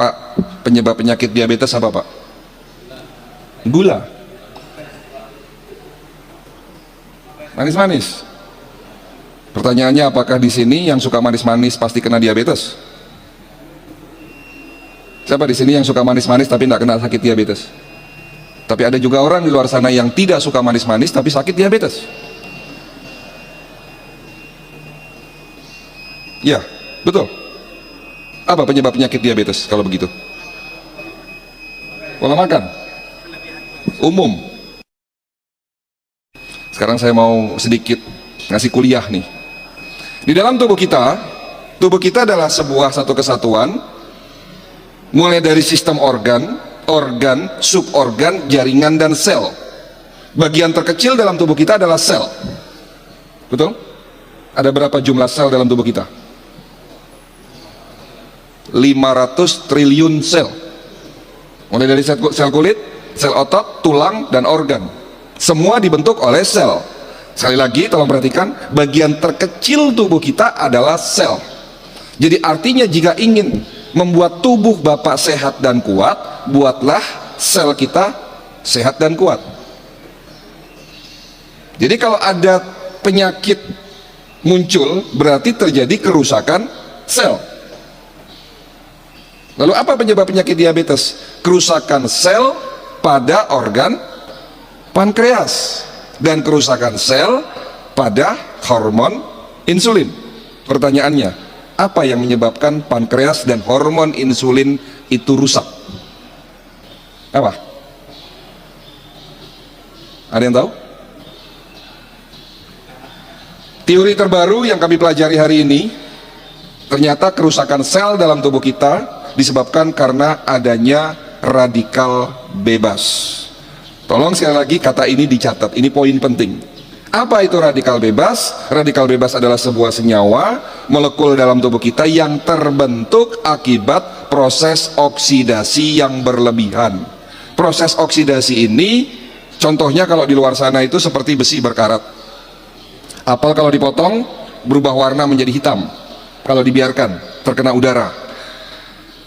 Pak, penyebab penyakit diabetes apa Pak? Gula. Manis-manis. Pertanyaannya, apakah di sini yang suka manis-manis pasti kena diabetes? Siapa di sini yang suka manis-manis tapi tidak kena sakit diabetes? Tapi ada juga orang di luar sana yang tidak suka manis-manis tapi sakit diabetes. Ya, betul. Apa penyebab penyakit diabetes kalau begitu? Pola makan umum. Sekarang saya mau sedikit ngasih kuliah nih. Di dalam tubuh kita adalah satu kesatuan, mulai dari sistem organ, suborgan, jaringan, dan sel. Bagian terkecil dalam tubuh kita adalah sel. Betul? Ada berapa jumlah sel dalam tubuh kita? 500 triliun sel. Mulai dari sel kulit, sel otot, tulang, dan organ. Semua dibentuk oleh sel. Sekali lagi tolong perhatikan, bagian terkecil tubuh kita adalah sel. Jadi artinya jika ingin membuat tubuh Bapak sehat dan kuat, buatlah sel kita sehat dan kuat. Jadi kalau ada penyakit muncul, berarti terjadi kerusakan sel. Lalu apa penyebab penyakit diabetes? Kerusakan sel pada organ pankreas dan kerusakan sel pada hormon insulin. Pertanyaannya, apa yang menyebabkan pankreas dan hormon insulin itu rusak? Apa? Ada yang tahu? Teori terbaru yang kami pelajari hari ini, ternyata kerusakan sel dalam tubuh kita disebabkan karena adanya radikal bebas. Tolong sekali lagi kata ini dicatat, ini poin penting. Apa itu radikal bebas? Radikal bebas adalah sebuah senyawa molekul dalam tubuh kita yang terbentuk akibat proses oksidasi yang berlebihan. Proses oksidasi ini contohnya kalau di luar sana itu seperti besi berkarat. Apel kalau dipotong berubah warna menjadi hitam kalau dibiarkan terkena udara.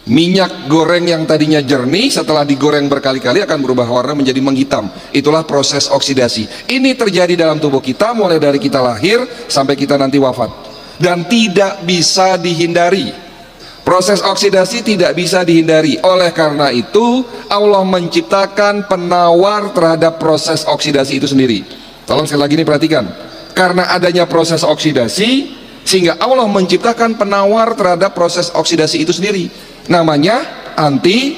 Minyak goreng yang tadinya jernih setelah digoreng berkali-kali akan berubah warna menjadi menghitam. Itulah proses oksidasi. Ini terjadi dalam tubuh kita mulai dari kita lahir sampai kita nanti wafat, dan tidak bisa dihindari. Proses oksidasi tidak bisa dihindari. Oleh karena itu Allah menciptakan penawar terhadap proses oksidasi itu sendiri. Tolong sekali lagi ini perhatikan. Karena adanya proses oksidasi, sehingga Allah menciptakan penawar terhadap proses oksidasi itu sendiri. Namanya anti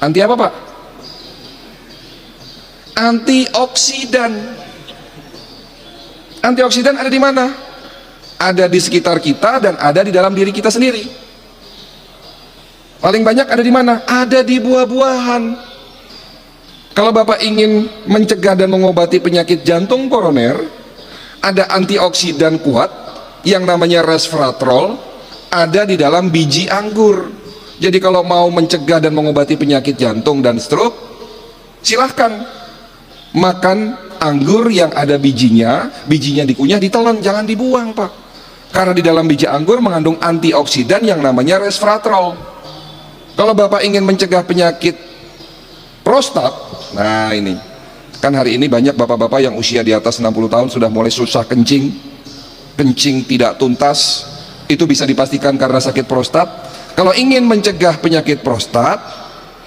apa Pak? Antioksidan. Antioksidan ada di mana? Ada di sekitar kita dan ada di dalam diri kita sendiri. Paling banyak ada di mana? Ada di buah-buahan. Kalau Bapak ingin mencegah dan mengobati penyakit jantung koroner, ada antioksidan kuat yang namanya resveratrol, ada di dalam biji anggur. Jadi kalau mau mencegah dan mengobati penyakit jantung dan stroke, silahkan makan anggur yang ada bijinya dikunyah, ditelan, jangan dibuang Pak. Karena di dalam biji anggur mengandung antioksidan yang namanya resveratrol. Kalau Bapak ingin mencegah penyakit prostat, nah ini kan hari ini banyak bapak-bapak yang usia di atas 60 tahun sudah mulai susah kencing tidak tuntas. Itu bisa dipastikan karena sakit prostat. Kalau ingin mencegah penyakit prostat,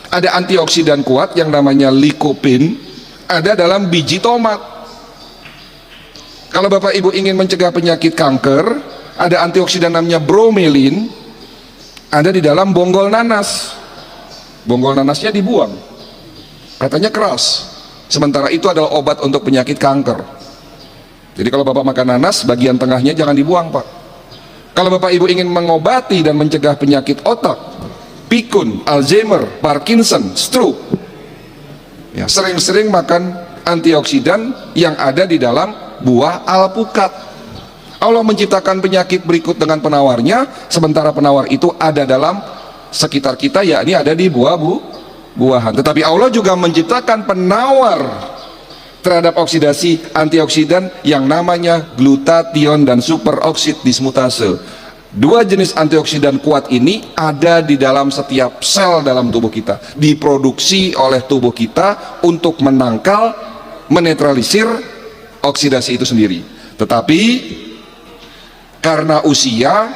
ada antioksidan kuat yang namanya lycopene, ada dalam biji tomat. Kalau Bapak Ibu ingin mencegah penyakit kanker, ada antioksidan namanya bromelin, ada di dalam bonggol nanas. Bonggol nanasnya dibuang, katanya keras, sementara itu adalah obat untuk penyakit kanker. Jadi kalau Bapak makan nanas, bagian tengahnya jangan dibuang Pak. Kalau Bapak Ibu ingin mengobati dan mencegah penyakit otak, pikun, Alzheimer, Parkinson, stroke, ya, sering-sering makan antioksidan yang ada di dalam buah alpukat. Allah menciptakan penyakit berikut dengan penawarnya, sementara penawar itu ada dalam sekitar kita, yakni ada di buah-buahan. Tetapi Allah juga menciptakan penawar terhadap oksidasi antioksidan yang namanya glutathione dan superoksid dismutase. Dua jenis antioksidan kuat ini ada di dalam setiap sel dalam tubuh kita, diproduksi oleh tubuh kita untuk menangkal, menetralisir oksidasi itu sendiri. Tetapi karena usia,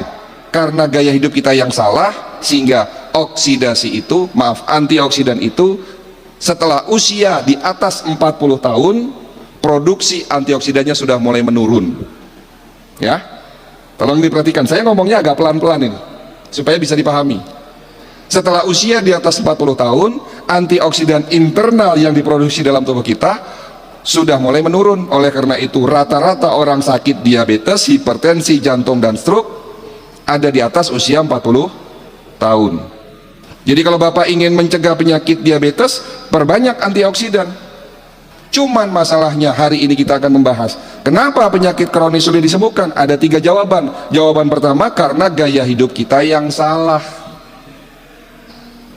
karena gaya hidup kita yang salah, sehingga oksidasi itu, antioksidan itu setelah usia di atas 40 tahun, produksi antioksidannya sudah mulai menurun. Ya, tolong diperhatikan, saya ngomongnya agak pelan-pelan ini supaya bisa dipahami. Setelah usia di atas 40 tahun, antioksidan internal yang diproduksi dalam tubuh kita sudah mulai menurun. Oleh karena itu rata-rata orang sakit diabetes, hipertensi, jantung, dan stroke ada di atas usia 40 tahun. Jadi kalau Bapak ingin mencegah penyakit diabetes, perbanyak antioksidan. Cuman masalahnya hari ini kita akan membahas kenapa penyakit kronis sulit disembuhkan. Ada 3 jawaban. Jawaban pertama, karena gaya hidup kita yang salah.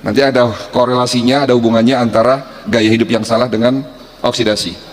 Nanti ada korelasinya, ada hubungannya antara gaya hidup yang salah dengan oksidasi.